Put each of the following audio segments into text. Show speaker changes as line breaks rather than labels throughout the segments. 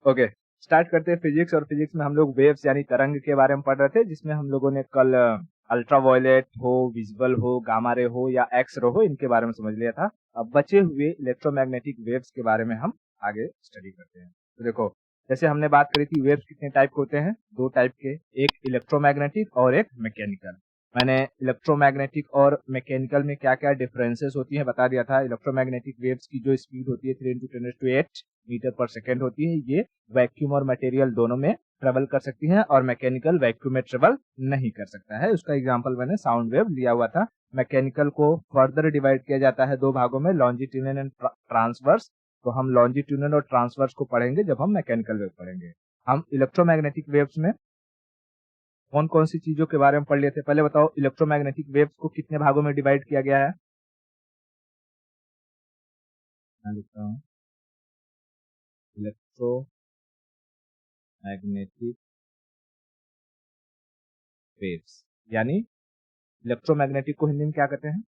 Okay, start करते हैं physics. और फिजिक्स में हम लोग वेव्स यानी तरंग के बारे में पढ़ रहे थे, जिसमें हम लोगों ने कल अल्ट्रावायलेट हो, विजिबल हो, गामा रे हो या एक्स रे हो, इनके बारे में समझ लिया था। अब बचे हुए इलेक्ट्रोमैग्नेटिक वेव्स के बारे में हम आगे स्टडी करते हैं। तो देखो, जैसे हमने बात करी थी वेव्स कितने टाइप के होते हैं, दो टाइप के, एक इलेक्ट्रोमैग्नेटिक और एक मैकेनिकल। मैंने इलेक्ट्रोमैग्नेटिक और मैकेनिकल में क्या क्या डिफरेंसेस होती हैं बता दिया था। इलेक्ट्रोमैग्नेटिक वेव्स की जो स्पीड होती है 3 × 10⁸ मीटर पर सेकेंड होती है। ये वैक्यूम और मटेरियल दोनों में ट्रेवल कर सकती हैं, और मैकेनिकल वैक्यूम में ट्रेवल नहीं कर सकता है। उसका एग्जांपल मैंने साउंड वेव लिया हुआ था। मैकेनिकल को फर्दर डिवाइड किया जाता है दो भागों में, लॉन्जिट्यूडिनल एंड ट्रांसवर्स। तो हम लॉन्जिट्यूडिनल और ट्रांसवर्स को पढ़ेंगे जब हम मैकेनिकल वेव पढ़ेंगे। हम इलेक्ट्रोमैग्नेटिक वेव्स में कौन कौन सी चीजों के बारे में पढ़ लिए थे, पहले बताओ। इलेक्ट्रोमैग्नेटिक वेव्स को कितने भागों में डिवाइड किया गया है? मैं लिखता हूँ इलेक्ट्रोमैग्नेटिक वेव्स, यानी इलेक्ट्रोमैग्नेटिक को हिंदी में क्या कहते हैं?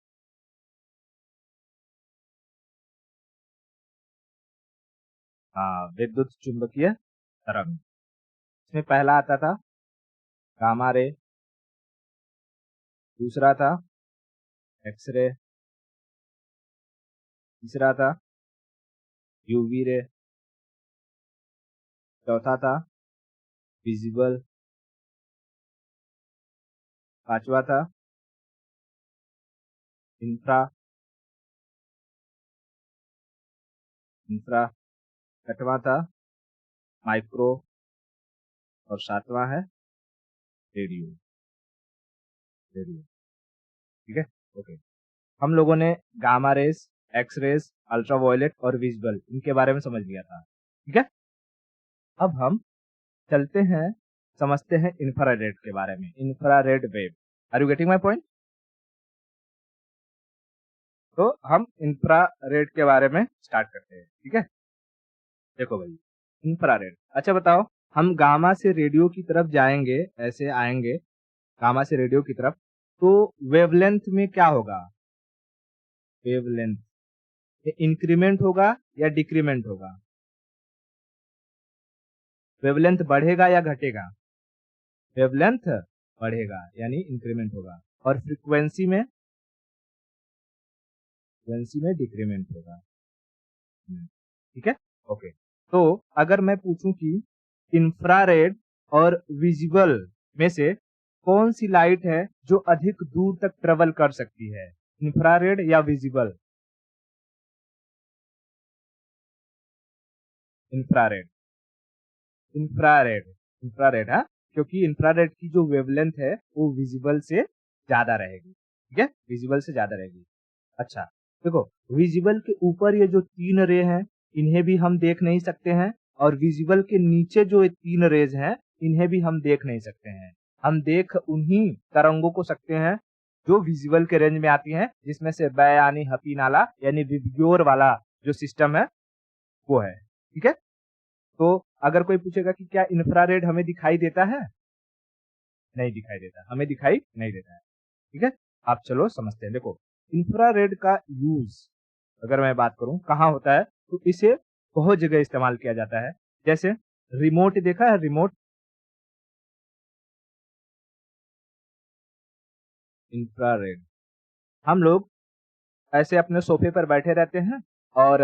हाँ, विद्युत चुंबकीय तरंग। इसमें पहला आता था गामा रे, दूसरा था एक्सरे, तीसरा था यूवी रे, चौथा था विजिबल, पांचवा था इंफ्रा इंफ्रा, छठवां था माइक्रो, और सातवां है रेडियो। रेडियो, ठीक है। ओके, हम लोगों ने gamma rays, X rays, ultraviolet और विजिबल इनके बारे में समझ लिया था, ठीक है। अब हम चलते हैं, समझते हैं इंफ्रारेड के बारे में, infrared wave. Are you getting my point? तो हम इंफ्रारेड के बारे में स्टार्ट करते हैं, ठीक है। देखो भाई, इंफ्रारेड, अच्छा बताओ, हम गामा से रेडियो की तरफ जाएंगे, ऐसे आएंगे गामा से रेडियो की तरफ, तो वेवलेंथ में क्या होगा? वेवलेंथ इंक्रीमेंट होगा या डिक्रीमेंट होगा? वेवलेंथ बढ़ेगा या घटेगा? वेवलेंथ बढ़ेगा, यानी इंक्रीमेंट होगा। और फ्रीक्वेंसी में डिक्रीमेंट होगा। ठीक है, ओके। तो अगर मैं पूछूं कि इंफ्रारेड और विजिबल में से कौन सी लाइट है जो अधिक दूर तक ट्रेवल कर सकती है, इंफ्रारेड या विजिबल? इंफ्रारेड, इंफ्रारेड, इंफ्रारेड, हाँ, क्योंकि इंफ्रारेड की जो वेवलेंथ है वो विजिबल से ज्यादा रहेगी, ठीक है, विजिबल से ज्यादा रहेगी। अच्छा, देखो, विजिबल के ऊपर ये जो तीन रे हैं, इन्हें भी हम देख नहीं सकते हैं, और विजिबल के नीचे जो ये तीन रेज हैं, इन्हें भी हम देख नहीं सकते हैं। हम देख उन्हीं तरंगों को सकते हैं जो विजिबल के रेंज में आती हैं, जिसमें से बयानी हपी नाला यानी विबग्योर वाला जो सिस्टम है वो है, ठीक है। तो अगर कोई पूछेगा कि क्या इंफ्रारेड हमें दिखाई देता है, नहीं दिखाई देता, हमें दिखाई नहीं देता है, ठीक है। आप चलो समझते हैं। देखो, इंफ्रारेड का यूज अगर मैं बात करूं कहाँ होता है, तो इसे बहुत जगह इस्तेमाल किया जाता है। जैसे रिमोट देखा है, रिमोट, इंफ्रारेड। हम लोग ऐसे अपने सोफे पर बैठे रहते हैं और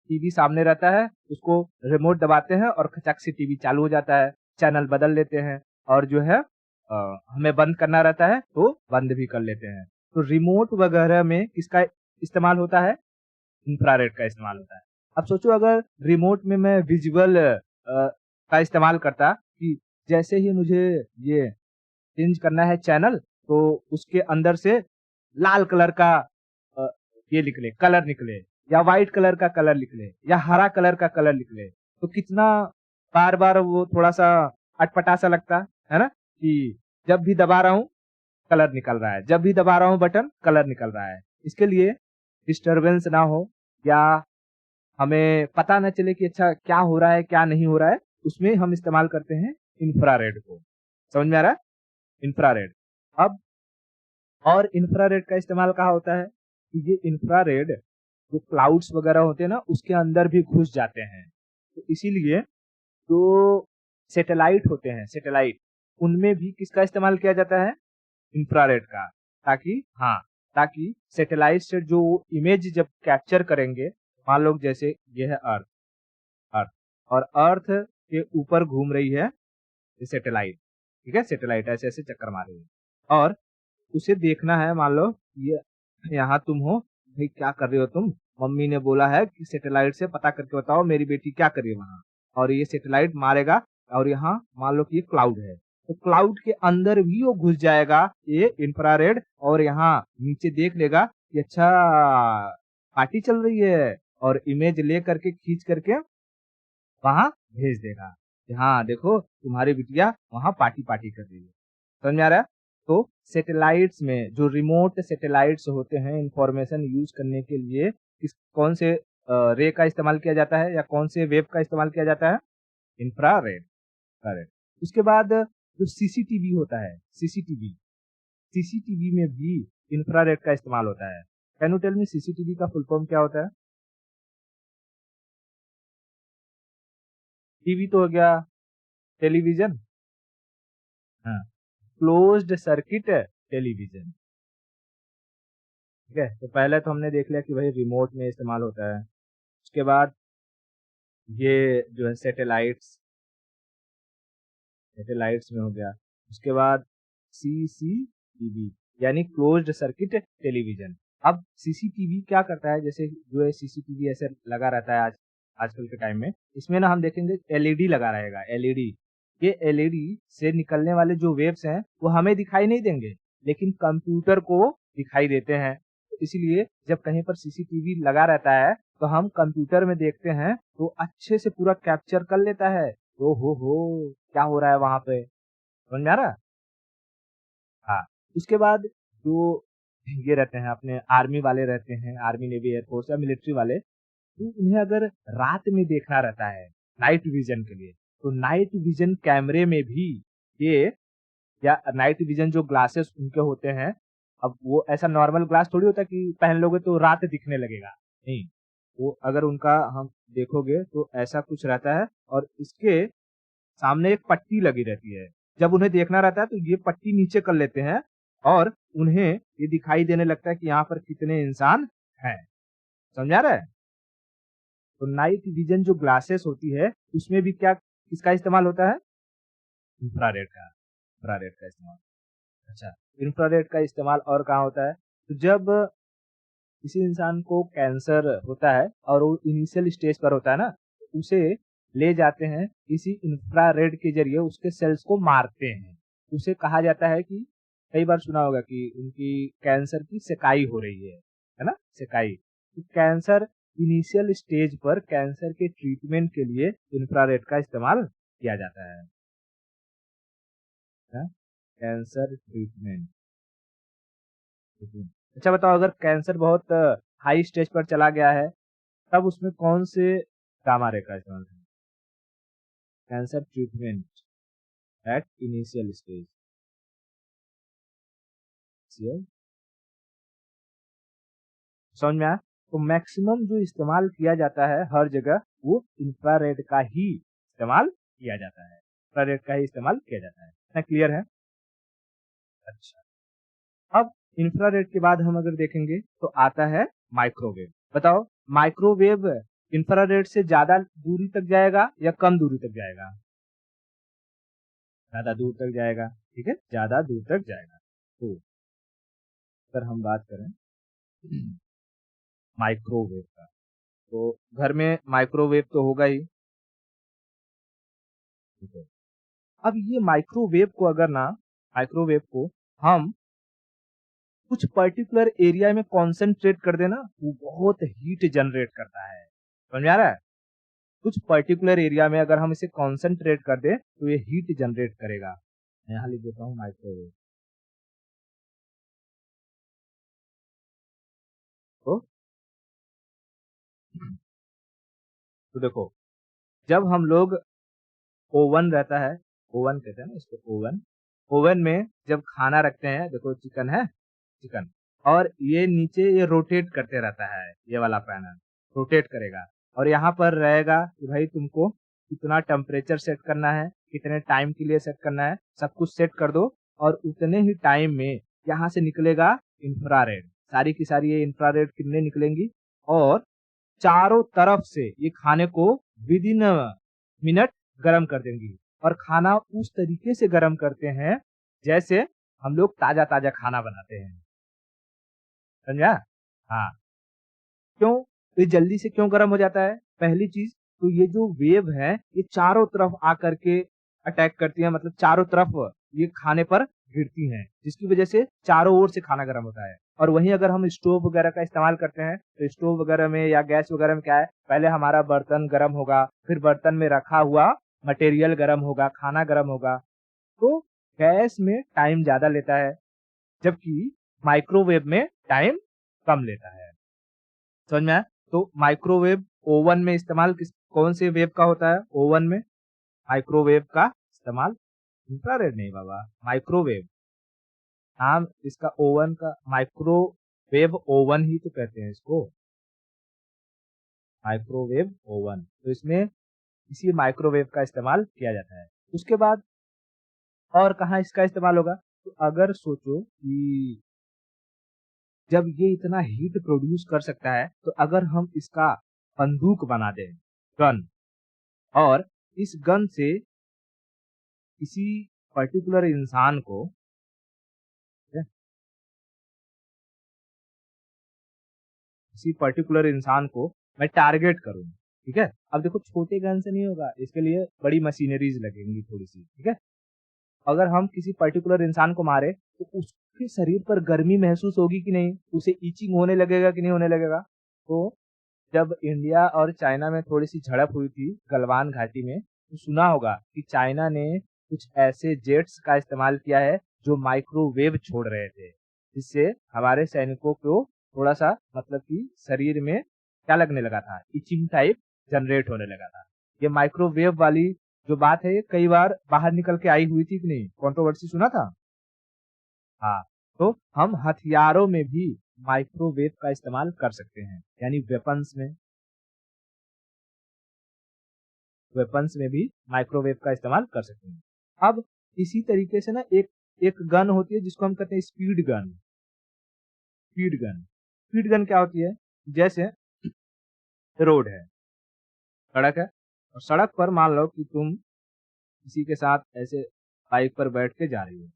टीवी सामने रहता है, उसको रिमोट दबाते हैं और खचक से टीवी चालू हो जाता है, चैनल बदल लेते हैं, और जो है हमें बंद करना रहता है तो बंद भी कर लेते हैं। तो रिमोट वगैरह में किसका इस्तेमाल होता है? इंफ्रारेड का इस्तेमाल होता है। अब सोचो, अगर रिमोट में मैं विजुअल का इस्तेमाल करता कि जैसे ही मुझे ये चेंज करना है चैनल, तो उसके अंदर से लाल कलर का अ, ये निकले, कलर निकले, या व्हाइट कलर का कलर निकले, या हरा कलर का कलर निकले, तो कितना बार बार वो थोड़ा सा अटपटा सा लगता है ना, कि जब भी दबा रहा हूँ कलर निकल रहा है, जब भी दबा रहा हूँ बटन कलर निकल रहा है। इसके लिए डिस्टरबेंस ना हो, या हमें पता न चले कि अच्छा क्या हो रहा है क्या नहीं हो रहा है, उसमें हम इस्तेमाल करते हैं इंफ्रारेड को। समझ में आ रहा है? इंफ्रारेड। अब और इंफ्रारेड का इस्तेमाल कहाँ होता है, कि ये इंफ्रारेड जो क्लाउड्स वगैरह होते हैं ना, उसके अंदर भी घुस जाते हैं। तो इसीलिए जो सैटेलाइट होते हैं, सैटेलाइट, उनमें भी किसका इस्तेमाल किया जाता है? इंफ्रारेड का। ताकि सैटेलाइट से जो इमेज जब कैप्चर करेंगे, मान लो जैसे ये है अर्थ, अर्थ और अर्थ के ऊपर घूम रही है ये सैटेलाइट, ठीक है? सैटेलाइट ऐसे ऐसे चक्कर मार रही है और उसे देखना है, मान लो ये यहाँ तुम हो, भाई क्या कर रहे हो तुम? मम्मी ने बोला है कि सैटेलाइट से पता करके बताओ मेरी बेटी क्या कर रही है वहाँ, और ये सैटेलाइट मारेगा और यहाँ मान लो कि ये क्लाउड है, तो क्लाउड के अंदर भी वो घुस जाएगा ये इंफ्रारेड और यहाँ नीचे देख लेगा कि अच्छा पार्टी चल रही है और इमेज ले करके खींच करके वहां भेज देगा कि हाँ देखो तुम्हारी बिटिया वहां पार्टी पार्टी कर रही है। समझ में आ रहा है? तो सैटेलाइट्स में जो रिमोट सैटेलाइट्स होते हैं इंफॉर्मेशन यूज करने के लिए किस कौन से रे का इस्तेमाल किया जाता है या कौन से वेव का इस्तेमाल किया जाता है? इंफ्रारेड। इंफ्रारेड। उसके बाद जो सीसीटीवी होता है, सीसीटीवी, सीसीटीवी में भी इंफ्रारेड का इस्तेमाल होता है। Can you tell me CCTV का फुल फॉर्म क्या होता है? टीवी तो हो गया टेलीविजन, हाँ, क्लोज्ड सर्किट टेलीविजन, ठीक है? तो पहले तो हमने देख लिया कि भाई रिमोट में इस्तेमाल होता है। उसके बाद ये जो है सैटेलाइट्स, सैटेलाइट्स में हो गया। उसके बाद सीसीटीवी यानी क्लोज्ड सर्किट टेलीविजन। अब सीसीटीवी क्या करता है, जैसे जो है सीसीटीवी ऐसे लगा रहता है आजकल के टाइम में, इसमें ना हम देखेंगे एलईडी लगा रहेगा, एलईडी। ये एलईडी से निकलने वाले जो वेव्स हैं वो हमें दिखाई नहीं देंगे लेकिन कंप्यूटर को दिखाई देते हैं। तो इसीलिए जब कहीं पर सीसीटीवी लगा रहता है तो हम कंप्यूटर में देखते हैं तो अच्छे से पूरा कैप्चर कर लेता है। ओ हो क्या हो रहा है वहां पे, समझ में आ रहा है? हाँ। उसके बाद जो ये रहते हैं अपने आर्मी वाले रहते हैं, आर्मी नेवी एयरफोर्स या मिलिट्री वाले, तो उन्हें अगर रात में देखना रहता है नाइट विजन के लिए, तो नाइट विजन कैमरे में भी ये या नाइट विजन जो ग्लासेस उनके होते हैं, अब वो ऐसा नॉर्मल ग्लास थोड़ी होता है कि पहन लोगे तो रात दिखने लगेगा, नहीं। वो अगर उनका हम देखोगे तो ऐसा कुछ रहता है और इसके सामने एक पट्टी लगी रहती है। जब उन्हें देखना रहता है तो ये पट्टी नीचे कर लेते हैं और उन्हें ये दिखाई देने लगता है कि यहाँ पर कितने इंसान हैं। समझ आ रहा है? तो नाइट विजन जो ग्लासेस होती है उसमें भी क्या किसका इस्तेमाल होता है? इंफ्रारेड का, इंफ्रारेड का इस्तेमाल। अच्छा, इंफ्रारेड का इस्तेमाल और कहाँ होता है? तो जब किसी इंसान को कैंसर होता है और वो इनिशियल स्टेज पर होता है ना, तो उसे ले जाते हैं इसी इंफ्रारेड के जरिए उसके सेल्स को मारते हैं। उसे कहा जाता है कि कई बार सुना होगा कि उनकी कैंसर की सेकाई हो रही है ना? सेकाई। तो कैंसर इनिशियल स्टेज पर कैंसर के ट्रीटमेंट के लिए इंफ्रारेड का इस्तेमाल किया जाता है। हाँ? Cancer treatment. अच्छा बताओ, अगर कैंसर बहुत हाई स्टेज पर चला गया है तब उसमें कौन से गामा रे का इस्तेमाल करें? Cancer treatment at initial stage. समझ में आया? तो मैक्सिमम जो इस्तेमाल किया जाता है हर जगह वो इंफ्रारेड का ही इस्तेमाल किया जाता है, इंफ्रारेड का ही इस्तेमाल किया जाता है। ना क्लियर है? अच्छा, अब इंफ्रारेड के बाद हम अगर देखेंगे तो आता है माइक्रोवेव। बताओ, माइक्रोवेव इंफ्रारेड से ज्यादा दूरी तक जाएगा या कम दूरी तक जाएगा? ज्यादा दूर तक जाएगा, ठीक है, ज्यादा दूर तक जाएगा। तो अगर हम बात करें माइक्रोवेव का, तो घर में माइक्रोवेव तो होगा ही, ठीक है। अब ये माइक्रोवेव को अगर ना, माइक्रोवेव को हम कुछ पर्टिकुलर एरिया में कॉन्सेंट्रेट कर देना, वो बहुत हीट जनरेट करता है। समझ में आ रहा है? कुछ पर्टिकुलर एरिया में अगर हम इसे कॉन्सेंट्रेट कर दे तो ये हीट जनरेट करेगा। मैं यहाँ लिख देता हूँ माइक्रोवेव। तो, तो देखो, जब हम लोग ओवन रहता है, ओवन कहते हैं ना इसको, ओवन, ओवन में जब खाना रखते हैं, देखो चिकन है, चिकन, और ये नीचे ये रोटेट करते रहता है, ये वाला पैनल रोटेट करेगा और यहाँ पर रहेगा कि भाई तुमको कितना टेम्परेचर सेट करना है, कितने टाइम के लिए सेट करना है, सब कुछ सेट कर दो और उतने ही टाइम में यहाँ से निकलेगा इंफ्रारेड। सारी की सारी ये इंफ्रारेड किरणें निकलेंगी और चारों तरफ से ये खाने को विद इन मिनट गर्म कर देंगी। और खाना उस तरीके से गर्म करते हैं जैसे हम लोग ताजा ताजा खाना बनाते हैं। समझा? हाँ। क्यों? ये जल्दी से क्यों गर्म हो जाता है? पहली चीज तो ये जो वेव है ये चारों तरफ आकर के अटैक करती है, मतलब चारों तरफ ये खाने पर गिरती हैं, जिसकी वजह से चारों ओर से खाना गर्म होता है। और वहीं अगर हम स्टोव वगैरह का इस्तेमाल करते हैं तो स्टोव वगैरह में या गैस वगैरह में क्या है, पहले हमारा बर्तन गर्म होगा, फिर बर्तन में रखा हुआ मटेरियल गर्म होगा, खाना गर्म होगा। तो गैस में टाइम ज्यादा लेता है जबकि माइक्रोवेव में टाइम कम लेता है। समझ में आया? तो माइक्रोवेव ओवन में इस्तेमाल कौन से वेव का होता है? ओवन में माइक्रोवेव का इस्तेमाल, इंफ्रारेड नहीं बाबा, माइक्रोवेव। नाम इसका ओवन का, माइक्रोवेव ओवन ही तो कहते हैं इसको, माइक्रोवेव ओवन। तो इसमें इसी माइक्रोवेव का इस्तेमाल किया जाता है। उसके बाद और कहाँ इसका इस्तेमाल होगा? तो अगर सोचो कि जब ये इतना हीट प्रोड्यूस कर सकता है तो अगर हम इसका बंदूक बना दें, गन, और इस गन से किसी पर्टिकुलर इंसान को, किसी पर्टिकुलर इंसान को मैं टारगेट करूं, ठीक है? अब देखो छोटे गन से नहीं होगा, इसके लिए बड़ी मशीनरीज लगेंगी थोड़ी सी, ठीक है? अगर हम किसी पर्टिकुलर इंसान को मारे तो उसके शरीर पर गर्मी महसूस होगी कि नहीं, उसे ईचिंग होने लगेगा कि नहीं होने लगेगा? तो जब इंडिया और चाइना में थोड़ी सी झड़प हुई थी गलवान घाटी में, तो सुना होगा कि चाइना ने कुछ ऐसे जेट्स का इस्तेमाल किया है जो माइक्रोवेव छोड़ रहे थे, जिससे हमारे सैनिकों को थोड़ा सा मतलब कि शरीर में क्या लगने लगा था, इचिंग टाइप जनरेट होने लगा था। ये माइक्रोवेव वाली जो बात है ये कई बार बाहर निकल के आई हुई थी कि नहीं, कंट्रोवर्सी सुना था। हाँ, तो हम हथियारों में भी माइक्रोवेव का इस्तेमाल कर सकते हैं, यानी वेपन्स में भी माइक्रोवेव का इस्तेमाल कर सकते हैं। अब इसी तरीके से ना एक एक गन होती है जिसको हम कहते हैं स्पीड गन। स्पीड गन क्या होती है? जैसे रोड है, सड़क है, और सड़क पर मान लो कि तुम किसी के साथ ऐसे बाइक पर बैठ के जा रही हो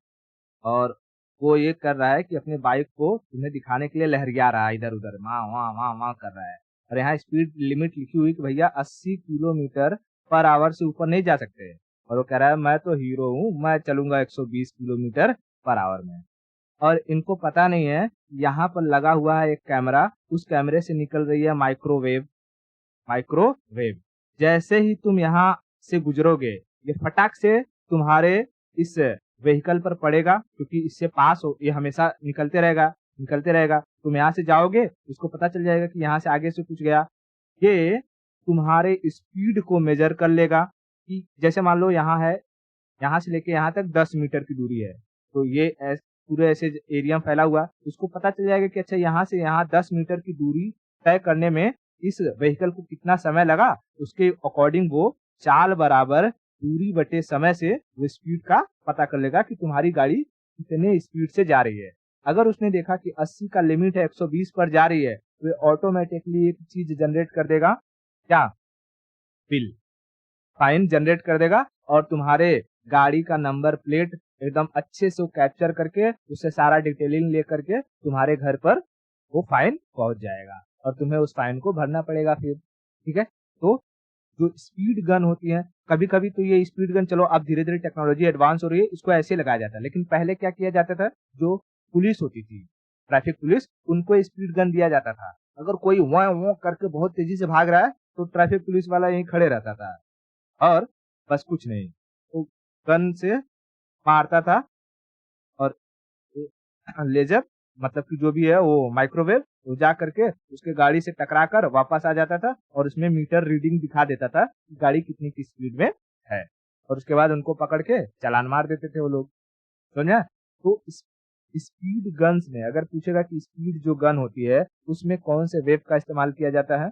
और वो ये कर रहा है कि अपने बाइक को तुम्हें दिखाने के लिए लहरिया रहा है, इधर उधर माँ वहाँ वहाँ वहाँ कर रहा है। और यहाँ स्पीड लिमिट लिखी हुई कि भैया 80 किलोमीटर पर आवर से ऊपर नहीं जा सकते। और वो कह रहा है मैं तो हीरो हूँ, मैं चलूंगा 120 किलोमीटर पर आवर में। और इनको पता नहीं है यहाँ पर लगा हुआ है एक कैमरा, उस कैमरे से निकल रही है माइक्रोवेव। जैसे ही तुम यहाँ से गुजरोगे ये फटाक से तुम्हारे इस व्हीकल पर पड़ेगा, क्योंकि इससे पास हो, ये हमेशा निकलते रहेगा। तुम यहाँ से जाओगे, उसको पता चल जाएगा कि यहाँ से आगे से कुछ गया। ये तुम्हारे स्पीड को मेजर कर लेगा कि जैसे मान लो यहाँ है, यहाँ से लेके यहाँ तक 10 मीटर की दूरी है, तो ये पूरे ऐसे एरिया में फैला हुआ, उसको पता चल जाएगा कि अच्छा यहाँ से यहाँ 10 मीटर की दूरी तय करने में इस व्हीकल को कितना समय लगा। उसके अकॉर्डिंग वो चाल बराबर दूरी बटे समय से वो स्पीड का पता कर लेगा कि तुम्हारी गाड़ी कितने स्पीड से जा रही है। अगर उसने देखा कि 80 का लिमिट है, 120 पर जा रही है, तो ऑटोमेटिकली एक चीज जनरेट कर देगा, क्या? बिल, फाइन जनरेट कर देगा और तुम्हारे गाड़ी का नंबर प्लेट एकदम अच्छे से कैप्चर करके उससे सारा डिटेलिंग लेकर के तुम्हारे घर पर वो फाइन पहुंच जाएगा और तुम्हें उस फाइन को भरना पड़ेगा फिर। ठीक है? तो जो स्पीड गन होती है, कभी कभी तो ये स्पीड गन, चलो अब धीरे धीरे टेक्नोलॉजी एडवांस हो रही है, इसको ऐसे लगाया जाता है, लेकिन पहले क्या किया जाता था, जो पुलिस होती थी, ट्रैफिक पुलिस, उनको स्पीड गन दिया जाता था। अगर कोई वो करके बहुत तेजी से भाग रहा है तो ट्रैफिक पुलिस वाला यहीं खड़े रहता था और बस कुछ नहीं, तो गन से मारता था और लेजर मतलब कि जो भी है वो माइक्रोवेव, वो जा करके उसके गाड़ी से टकरा कर वापस आ जाता था और उसमें मीटर रीडिंग दिखा देता था कि गाड़ी कितनी की स्पीड में है, और उसके बाद उनको पकड़ के चालान मार देते थे वो लोग। समझा? तो स्पीड गन्स में अगर पूछेगा कि स्पीड जो गन होती है उसमें कौन से वेव का इस्तेमाल किया जाता है,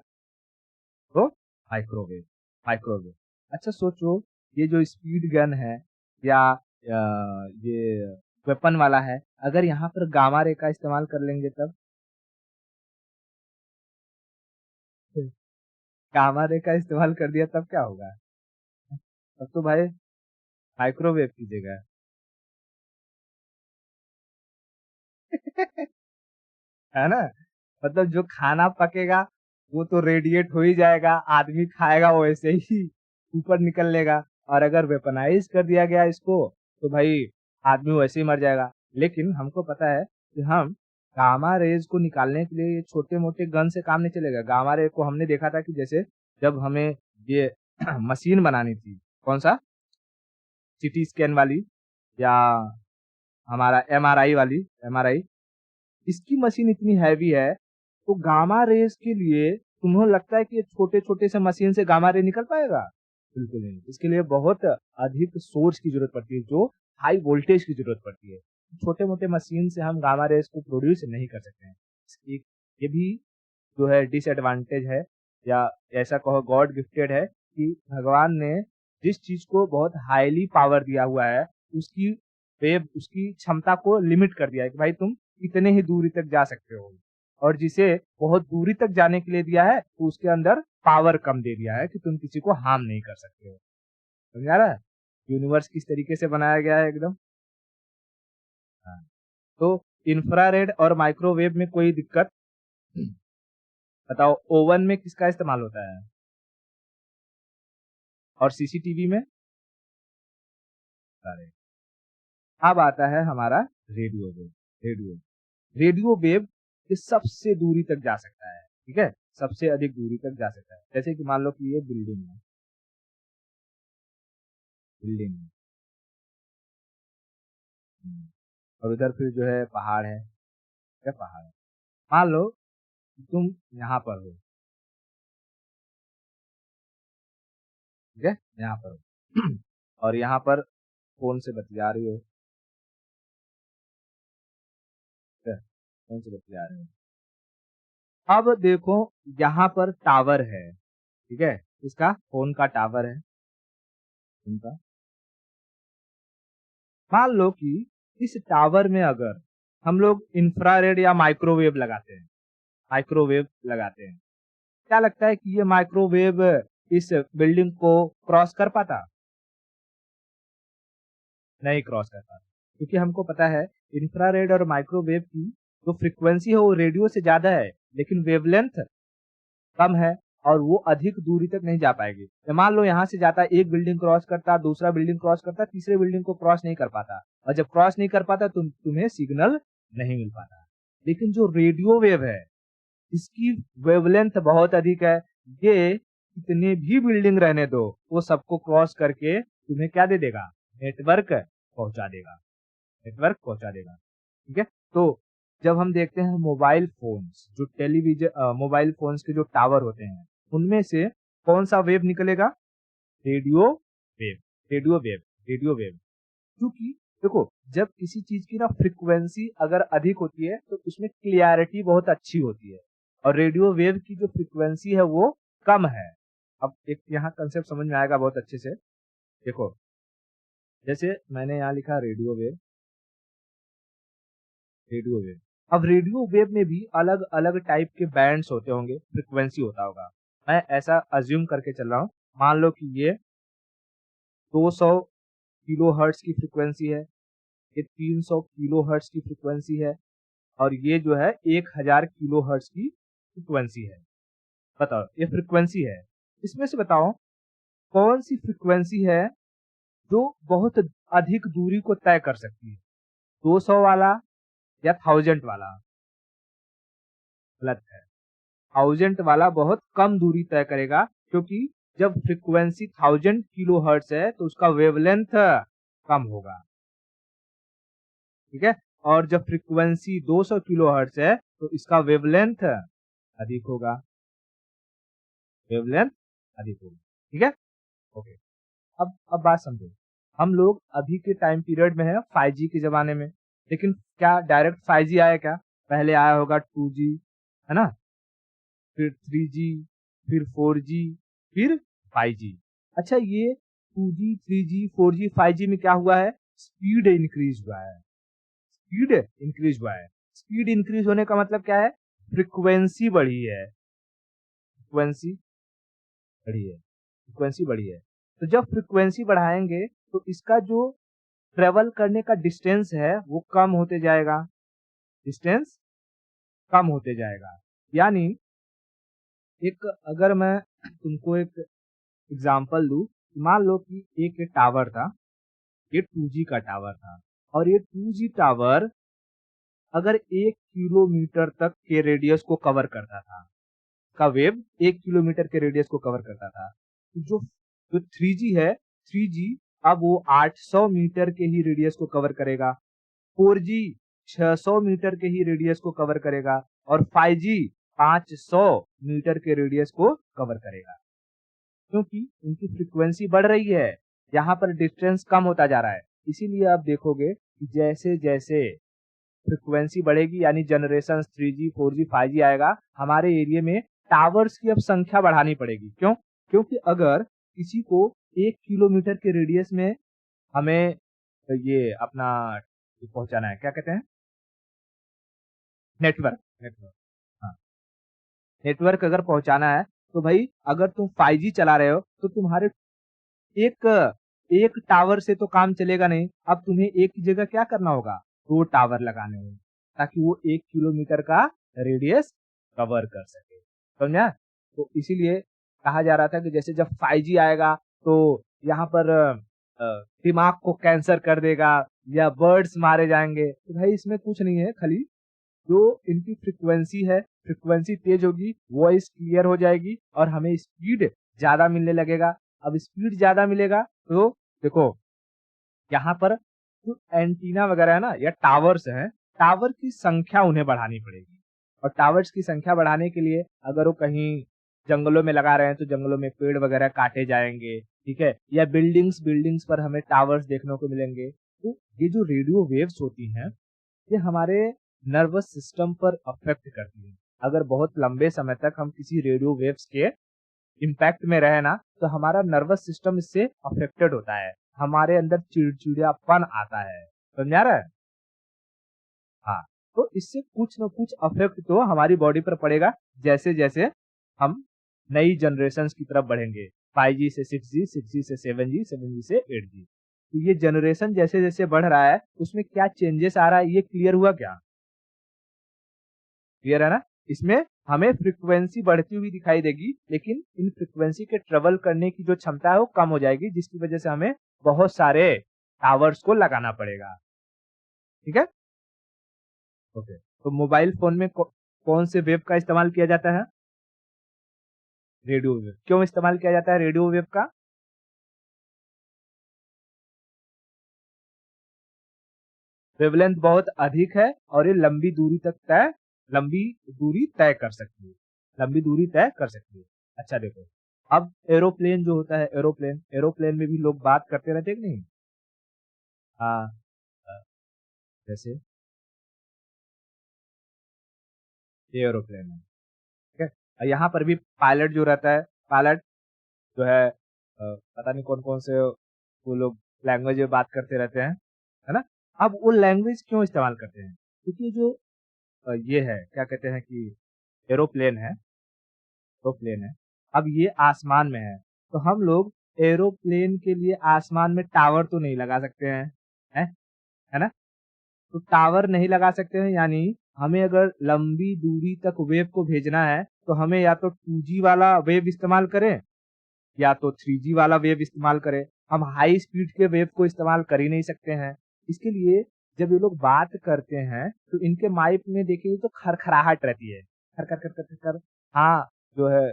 तो माइक्रोवेव। अच्छा सोचो, ये जो स्पीड गन है या ये वेपन वाला है, अगर यहाँ पर गामा रे का इस्तेमाल कर लेंगे तब? गामा रे का इस्तेमाल कर दिया तब क्या होगा? तब तो भाई माइक्रोवेव की जगह। है ना? मतलब जो खाना पकेगा वो तो रेडिएट हो ही जाएगा, आदमी खाएगा वैसे ही ऊपर निकल लेगा। और अगर वेपनाइज कर दिया गया इसको तो भाई आदमी वैसे ही मर जाएगा। लेकिन हमको पता है कि हम गामा रेज को निकालने के लिए ये छोटे मोटे गन से काम नहीं चलेगा। गामा रे को हमने देखा था कि जैसे जब हमें ये मशीन बनानी थी, कौन सा, सीटी स्कैन वाली या हमारा एमआरआई वाली, एमआरआई, इसकी मशीन इतनी हैवी है, तो गामा रेस के लिए तुम्हें लगता है कि ये छोटे-छोटे से मशीन से गामा रे निकल पाएगा? बिल्कुल नहीं। इसके लिए बहुत अधिक सोर्स की ज़रूरत पड़ती है, जो हाई वोल्टेज की ज़रूरत पड़ती है। छोटे-मोटे मशीन से हम गामा रेस को प्रोड्यूस नहीं कर सकते हैं। एक ये भी जो है डिसएडवांटेज है, या ऐसा कहो गॉड गिफ्टेड है कि भगवान ने जिस चीज़ को बहुत हाईली पावर दिया हुआ है, उसकी वेव, उसकी क्षमता को लिमिट कर दिया है कि भाई तुम इतने ही दूरी तक जा सकते हो। और जिसे बहुत दूरी तक जाने के लिए दिया है, तो उसके अंदर पावर कम दे दिया है कि तुम किसी को हार्म नहीं कर सकते हो। समझ आ रहा है? यूनिवर्स किस तरीके से बनाया गया है एकदम। हाँ। तो इंफ्रारेड और माइक्रोवेव में कोई दिक्कत? बताओ, ओवन में किसका इस्तेमाल होता है? और सीसीटीवी में? अरे, अब आता है हमारा रेडियो वेव। रेडियो वेव ये सबसे दूरी तक जा सकता है, ठीक है? सबसे अधिक दूरी तक जा सकता है। जैसे कि मान लो कि ये बिल्डिंग है, बिल्डिंग है। हम्म, और उधर फिर जो है पहाड़ है, क्या पहाड़ है? मान लो कि तुम यहाँ पर हो, ठीक है? यहाँ पर हो और यहाँ पर फोन से बतिया रही हो, ठीक है? फोन से बतिया रहे हो। अब देखो, यहाँ पर टावर है, ठीक है? इसका फोन का टावर है, उनका। मान लो कि इस टावर में अगर हम लोग इंफ्रारेड या माइक्रोवेव लगाते हैं, क्या लगता है कि ये माइक्रोवेव इस बिल्डिंग को क्रॉस कर पाता? नहीं क्रॉस कर पाता, क्योंकि हमको पता है इंफ्रारेड और माइक्रोवेव की जो फ्रीक्वेंसी है वो रेडियो से ज्यादा है, लेकिन वेवलेंथ कम है और वो अधिक दूरी तक नहीं जा पाएगी। तो मान लो यहाँ से जाता, एक बिल्डिंग क्रॉस करता, दूसरा बिल्डिंग क्रॉस करता, तीसरे बिल्डिंग को क्रॉस नहीं कर पाता, और जब क्रॉस नहीं कर पाता तुम्हें सिग्नल नहीं मिल पाता। लेकिन जो रेडियो वेव है, इसकी वेवलेंथ बहुत अधिक है। ये कितने भी बिल्डिंग रहने दो, वो सबको क्रॉस करके तुम्हें क्या दे देगा? नेटवर्क पहुंचा देगा, नेटवर्क पहुंचा देगा। ठीक है? तो जब हम देखते हैं मोबाइल फोन्स, जो टेलीविजन मोबाइल फोन्स के जो टावर होते हैं, उनमें से कौन सा वेव निकलेगा? Radio wave, radio wave, radio wave. क्योंकि देखो, जब किसी चीज की ना फ्रीक्वेंसी अगर अधिक होती है तो उसमें क्लियरिटी बहुत अच्छी होती है, और रेडियो वेव की जो फ्रीक्वेंसी है वो कम है। अब एक यहाँ कंसेप्ट समझ में आएगा बहुत अच्छे से। देखो, जैसे मैंने यहाँ लिखा रेडियो वेव, रेडियो वेव। अब रेडियो वेव में भी अलग अलग टाइप के बैंड्स होते होंगे, फ्रीक्वेंसी होता होगा। मैं ऐसा अज्यूम करके चल रहा हूँ, मान लो कि ये 200 किलो हर्ट्ज की फ्रीक्वेंसी है, ये 300 किलो हर्ट्ज की फ्रीक्वेंसी है, और ये जो है 1000 किलो हर्ट्ज की फ्रीक्वेंसी है। बताओ, ये फ्रीक्वेंसी है। इसमें से बताओ कौन सी फ्रीक्वेंसी है जो बहुत अधिक दूरी को तय कर सकती है? 200 वाला या 1000 वाला? गलत है। 1000 वाला बहुत कम दूरी तय करेगा, क्योंकि जब फ्रीक्वेंसी 1000 किलो हर्ट्ज है तो उसका वेवलेंथ कम होगा, ठीक है? और जब फ्रीक्वेंसी 200 किलो हर्ट्ज है तो इसका वेवलेंथ अधिक होगा, वेवलेंथ अधिक होगा, ठीक है? ओके। अब बात समझो, हम लोग अभी के टाइम पीरियड में है 5G के जमाने में, लेकिन क्या डायरेक्ट 5G आया क्या? पहले आया होगा 2G, है ना? फिर 3G, फिर 4G, फिर 5G। अच्छा, ये 2G, 3G, 4G, 5G में क्या हुआ है? स्पीड इंक्रीज हुआ है। स्पीड इंक्रीज हुआ है। स्पीड इंक्रीज होने का मतलब क्या है? फ्रीक्वेंसी बढ़ी है। फ्रीक्वेंसी बढ़ी है। फ्रीक्वेंसी बढ़ी है। तो जब फ्रीक्वेंसी बढ़ाएंगे तो इसका जो ट्रेवल करने का डिस्टेंस है वो कम होते जाएगा। डिस्टेंस कम होते जाएगा। यानी एक अगर मैं तुमको एक एग्जांपल दूं, मान लो कि एक टावर था, ये 2G का टावर था और ये 2G टावर अगर 1 किलोमीटर तक के रेडियस को कवर करता था, का वेव 1 किलोमीटर के रेडियस को कवर करता था। जो जो 3G है, 3G अब वो 800 मीटर के ही रेडियस को कवर करेगा। 4G 600 मीटर के ही रेडियस को कवर करेगा और 5G 500 मीटर के रेडियस को कवर करेगा। क्योंकि उनकी फ्रीक्वेंसी बढ़ रही है, यहाँ पर डिस्टेंस कम होता जा रहा है। इसीलिए आप देखोगे कि जैसे जैसे फ्रीक्वेंसी बढ़ेगी यानी जनरेशन 3G, 4G, 5G आएगा, हमारे एरिया में टावर्स की अब संख्या बढ़ानी पड़ेगी। क्यों? क्योंकि अगर किसी को 1 किलोमीटर के रेडियस में हमें ये अपना पहुंचाना है, क्या कहते हैं, नेटवर्क, हाँ, नेटवर्क अगर पहुंचाना है तो भाई अगर तुम 5G चला रहे हो तो तुम्हारे एक एक टावर से तो काम चलेगा नहीं। अब तुम्हें एक ही जगह क्या करना होगा? 2 टावर लगाने होंगे ताकि वो 1 किलोमीटर का रेडियस कवर कर सके। समझा? तो इसीलिए कहा जा रहा था कि जैसे जब 5G आएगा तो यहाँ पर दिमाग को कैंसर कर देगा या बर्ड्स मारे जाएंगे। तो भाई इसमें कुछ नहीं है, खाली जो इनकी फ्रीक्वेंसी है, फ्रीक्वेंसी तेज होगी, वॉइस क्लियर हो जाएगी और हमें स्पीड ज्यादा मिलने लगेगा। अब स्पीड ज्यादा मिलेगा तो देखो यहाँ पर जो एंटीना वगैरह है ना या टावर्स हैं, टावर की संख्या उन्हें बढ़ानी पड़ेगी। और टावर्स की संख्या बढ़ाने के लिए अगर वो कहीं जंगलों में लगा रहे हैं तो जंगलों में पेड़ वगैरह काटे जाएंगे, ठीक है, या बिल्डिंग्स बिल्डिंग्स पर हमें टावर्स देखने को मिलेंगे। तो ये जो रेडियो वेव्स होती हैं ये हमारे नर्वस सिस्टम पर अफेक्ट करती है। अगर बहुत लंबे समय तक हम किसी रेडियो वेव्स के इम्पैक्ट में रहे ना तो हमारा नर्वस सिस्टम इससे अफेक्टेड होता है, हमारे अंदर चिड़चिड़ापन आता है। समझा रहा है? हाँ, तो इससे कुछ न कुछ अफेक्ट तो हमारी बॉडी पर पड़ेगा जैसे जैसे हम नई जनरेशन की तरफ बढ़ेंगे। 5G से 6G, 6G से 7G, 7G से 8G। तो ये जनरेशन जैसे जैसे बढ़ रहा है उसमें क्या चेंजेस आ रहा है ये क्लियर हुआ क्या? क्लियर है ना? इसमें हमें फ्रीक्वेंसी बढ़ती हुई दिखाई देगी लेकिन इन फ्रीक्वेंसी के ट्रेवल करने की जो क्षमता है वो कम हो जाएगी जिसकी वजह से हमें बहुत सारे टावर्स को लगाना पड़ेगा। ठीक है? ओके, तो मोबाइल फोन में कौन से वेव का इस्तेमाल किया जाता है? Radio wave. क्यों इस्तेमाल किया जाता है रेडियो वेव का? वेवलेंथ बहुत अधिक है और ये लंबी दूरी तय कर सकती है। लंबी दूरी तय कर सकती है। अच्छा देखो, अब एरोप्लेन जो होता है, एरोप्लेन एरोप्लेन में भी लोग बात करते रहते हैं कि नहीं? हाँ, जैसे ये एरोप्लेन है, ठीक है, और यहाँ पर भी पायलट जो रहता है, पायलट जो है पता नहीं कौन कौन से वो लोग लैंग्वेज में बात करते रहते हैं, है ना? अब वो लैंग्वेज क्यों इस्तेमाल करते हैं? क्योंकि जो ये है क्या कहते हैं कि एरोप्लेन है, एरोप्लेन है, अब ये आसमान में है तो हम लोग एरोप्लेन के लिए आसमान में टावर तो नहीं लगा सकते हैं, है ना? तो टावर नहीं लगा सकते हैं यानी हमें अगर लंबी दूरी तक वेव को भेजना है तो हमें या तो 2G वाला वेव इस्तेमाल करें या तो 3G वाला वेव इस्तेमाल करें। हम हाई स्पीड के वेव को इस्तेमाल कर ही नहीं सकते हैं। इसके लिए जब ये लोग बात करते हैं तो इनके माइक में देखिए तो खरखराहट रहती है, खर खर खर खर खर खर। हाँ, जो है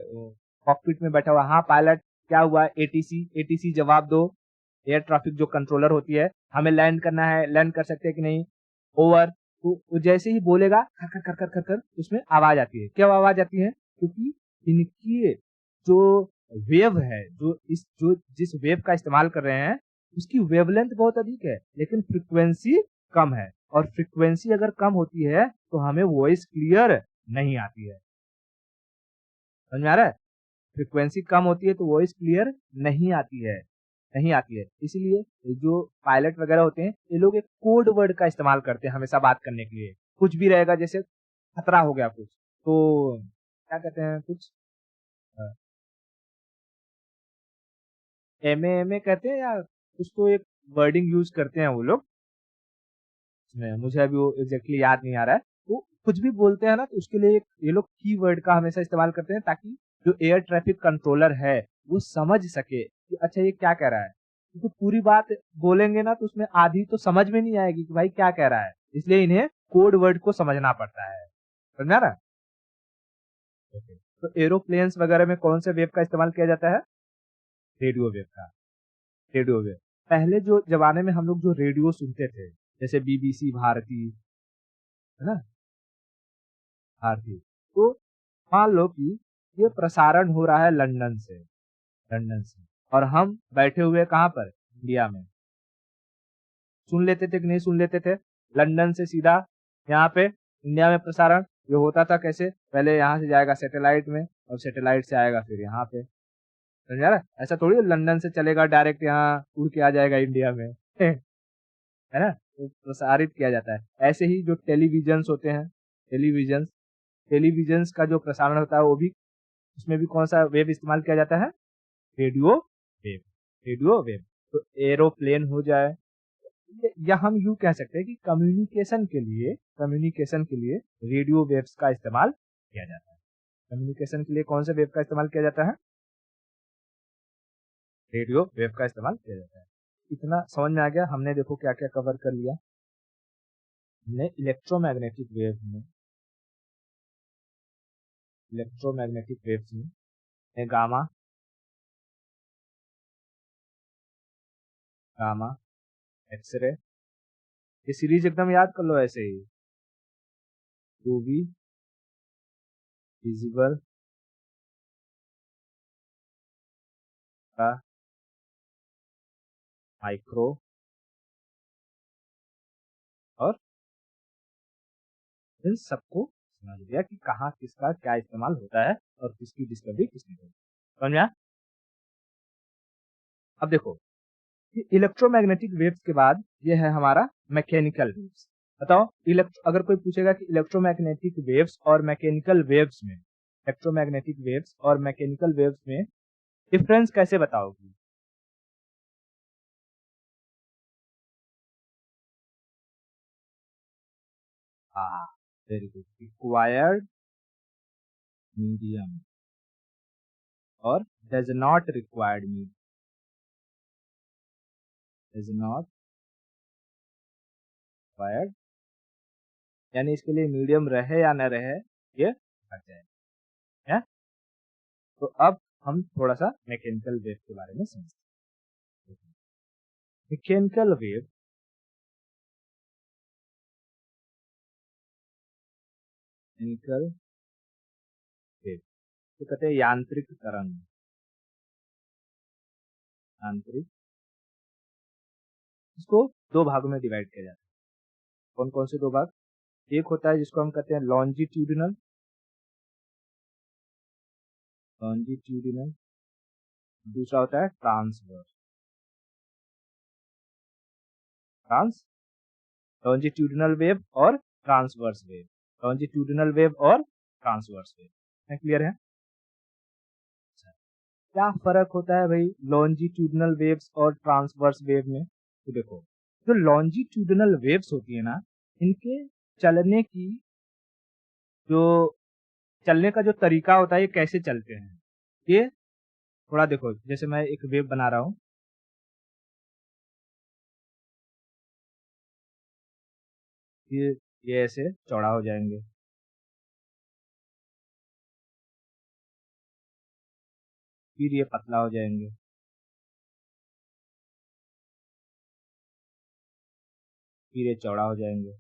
कॉकपिट में बैठा हुआ, हाँ पायलट क्या हुआ, एटीसी एटीसी जवाब दो। एयर ट्रैफिक जो कंट्रोलर होती है, हमें लैंड करना है, लैंड कर सकते हैं कि नहीं, ओवर। तो वो जैसे ही बोलेगा खर खर खर खर खर खर उसमें आवाज आती है। क्यों आवाज आती है? क्योंकि इनकी जो वेव है, जो जिस वेव का इस्तेमाल कर रहे हैं उसकी वेवलेंथ बहुत अधिक है लेकिन फ्रीक्वेंसी कम है और फ्रीक्वेंसी अगर कम होती है तो हमें वॉइस क्लियर नहीं आती है। समझ में आ रहा है? फ्रीक्वेंसी कम होती है तो वॉइस क्लियर नहीं आती है। इसीलिए जो पायलट वगैरह होते हैं ये लोग एक कोड वर्ड का इस्तेमाल करते हैं हमेशा बात करने के लिए। कुछ भी रहेगा, जैसे खतरा हो गया कुछ, तो क्या कहते हैं, कुछ एमए कहते हैं या कुछ, तो एक वर्डिंग यूज करते हैं वो लोग, मुझे अभी वो एग्जैक्टली याद नहीं आ रहा है। वो कुछ भी बोलते हैं ना, तो उसके लिए ये लोग की वर्ड का हमेशा इस्तेमाल करते हैं, ताकि जो एयर ट्रैफिक कंट्रोलर है वो समझ सके कि अच्छा ये क्या कह रहा है। क्योंकि पूरी बात बोलेंगे ना तो उसमें आधी तो समझ में नहीं आएगी कि भाई क्या कह रहा है, इसलिए इन्हें कोड वर्ड को समझना पड़ता है। समझा रहा? तो एरोप्लेन्स वगैरह में कौन से वेव का इस्तेमाल किया जाता है? रेडियो वेव का। रेडियो वेव पहले जो जमाने में हम लोग जो रेडियो सुनते थे, जैसे बीबीसी भारती, है ना, भारती, तो मान लो कि ये प्रसारण हो रहा है लंदन से, और हम बैठे हुए कहाँ पर, इंडिया में। सुन लेते थे कि नहीं सुन लेते थे? लंदन से सीधा यहाँ पे इंडिया में प्रसारण ये होता था कैसे? पहले यहाँ से जाएगा सैटेलाइट में, और सैटेलाइट से आएगा फिर यहाँ पे। समझा रहा? ऐसा थोड़ी लंदन से चलेगा डायरेक्ट यहाँ उड़ के आ जाएगा इंडिया में है ना? तो प्रसारित किया जाता है। ऐसे ही जो टेलीविजन्स होते हैं, टेलीविजन्स का जो प्रसारण होता है वो भी, उसमें भी कौन सा वेव इस्तेमाल किया जाता है? Radio wave. Radio wave. तो एरोप्लेन हो जाए, या हम यूं कह सकते हैं कि कम्युनिकेशन के लिए रेडियो वेव्स का इस्तेमाल किया जाता है। कम्युनिकेशन के लिए कौन से वेव का इस्तेमाल किया जाता है? रेडियो वेव का इस्तेमाल किया जाता है। इतना समझ में आ गया? हमने देखो क्या क्या कवर कर लिया। हमने इलेक्ट्रोमैग्नेटिक वेव्स में गामा एक्सरे, ये सीरीज एकदम याद कर लो ऐसे ही। यूवी, विजिबल, माइक्रो, और इन सबको समझ लिया कि कहाँ किसका क्या इस्तेमाल होता है और किसकी डिस्कवरी किसने की। समझ में आया? अब देखो, इलेक्ट्रोमैग्नेटिक वेव्स के बाद ये है हमारा मैकेनिकल वेव्स। बताओ, अगर कोई पूछेगा कि इलेक्ट्रोमैग्नेटिक वेव्स और मैकेनिकल वेव्स में डिफरेंस कैसे बताओगी? हाँ, वेरी गुड। रिक्वायर्ड मीडियम और डज नॉट रिक्वायर्ड, यानी इसके लिए मीडियम रहे या न रहे ये हट जाए है। तो अब हम थोड़ा सा मैकेनिकल वेव के बारे में समझते हैं। मैकेनिकल वेव तो कहते हैं यांत्रिक तरंग। इसको दो भागों में डिवाइड किया जाता है। कौन कौन से दो भाग? एक होता है जिसको हम कहते हैं लॉन्जिट्यूडिनल, दूसरा होता है ट्रांसवर्स। लॉन्जिट्यूडिनल वेव और ट्रांसवर्स वेव। क्लियर है? क्या फर्क होता है भाई लॉन्जिट्यूडिनल वेव्स और ट्रांसवर्स वेव में? तो देखो, जो लॉन्जिट्यूडिनल वेव्स होती है ना, इनके चलने की जो चलने का जो तरीका होता है, ये कैसे चलते हैं, ये थोड़ा देखो। जैसे मैं एक वेव बना रहा हूं, ये ऐसे चौड़ा हो जाएंगे, फिर ये पतला हो जाएंगे, फिर ये चौड़ा हो जाएंगे,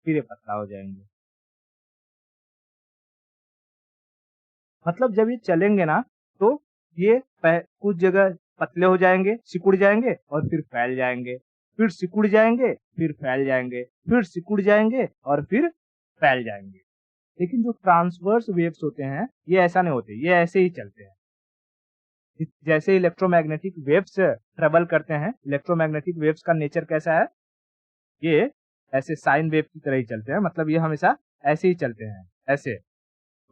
फिर ये पतला हो जाएंगे। मतलब जब ये चलेंगे ना, तो ये कुछ जगह पतले हो जाएंगे, सिकुड़ जाएंगे, और फिर फैल जाएंगे, फिर सिकुड़ जाएंगे, फिर फैल जाएंगे, फिर सिकुड़ जाएंगे और फिर फैल जाएंगे। लेकिन जो ट्रांसवर्स वेव्स होते हैं ये ऐसा नहीं होते, ये ऐसे ही चलते हैं। जैसे इलेक्ट्रोमैग्नेटिक वेव्स ट्रेवल करते हैं, इलेक्ट्रोमैग्नेटिक वेव्स का नेचर कैसा है, ये ऐसे साइन वेव की तरह ही चलते हैं, मतलब ये हमेशा ऐसे ही चलते हैं, ऐसे।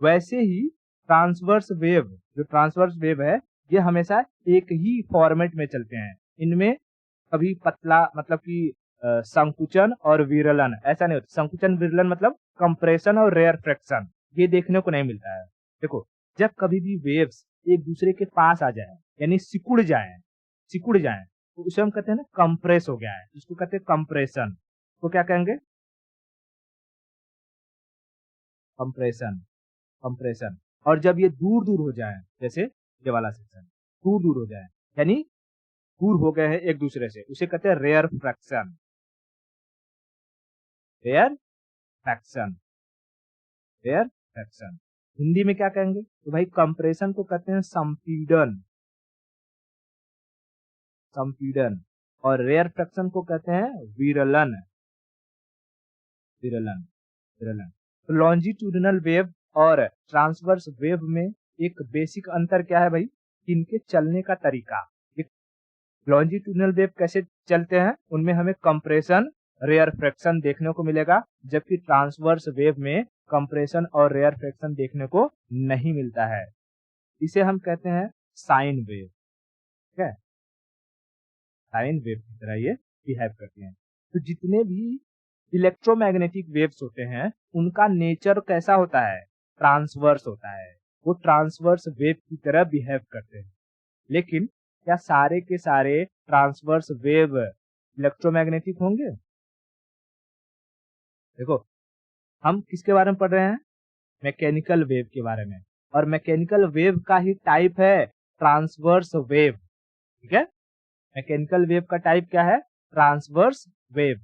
वैसे ही ट्रांसवर्स वेव, जो ट्रांसवर्स वेव है, ये हमेशा एक ही फॉर्मेट में चलते हैं। इनमें कभी पतला, मतलब कि संकुचन और विरलन ऐसा नहीं होता। संकुचन विरलन मतलब कंप्रेशन और रेयर फ्रैक्शन, ये देखने को नहीं मिलता है। देखो, जब कभी भी वेव्स एक दूसरे के पास आ जाए, यानी सिकुड़ जाए, तो उसे हम कहते हैं ना कंप्रेस हो गया है, इसको कहते हैं कंप्रेशन। तो क्या कहेंगे? Compression, compression. और जब ये दूर दूर हो जाए, जैसे ये वाला सेक्शन दूर दूर हो जाए, यानी दूर हो गए हैं एक दूसरे से, उसे कहते हैं rarefaction. Rarefaction, rarefaction. Hindi में क्या कहेंगे? तो भाई कंप्रेशन को कहते हैं संपीड़न, संपीड़न। और रेयर फ्रैक्शन को कहते हैं विरलन, विरलन, विरलन। तो लॉन्जिट्यूडिनल वेव और ट्रांसवर्स वेव में एक बेसिक अंतर क्या है भाई? इनके चलने का तरीका। लॉन्जिट्यूडिनल वेव कैसे चलते हैं, उनमें हमें कंप्रेशन, रेयर फ्रैक्शन देखने को मिलेगा, जबकि ट्रांसवर्स वेव में कंप्रेशन और रेयर फ्रैक्शन देखने को नहीं मिलता है। इसे हम कहते हैं साइन वेव। ठीक है, साइन वेव की तरह ये बिहेव करते हैं। तो जितने भी इलेक्ट्रोमैग्नेटिक वेव्स होते हैं, उनका नेचर कैसा होता है? ट्रांसवर्स होता है। वो ट्रांसवर्स वेव की तरह बिहेव करते हैं। लेकिन क्या सारे के सारे ट्रांसवर्स वेव इलेक्ट्रोमैग्नेटिक होंगे? देखो, हम किसके बारे में पढ़ रहे हैं? मैकेनिकल वेव के बारे में। और मैकेनिकल वेव का ही टाइप है ट्रांसवर्स वेव। ठीक है, मैकेनिकल वेव का टाइप क्या है? Transverse wave.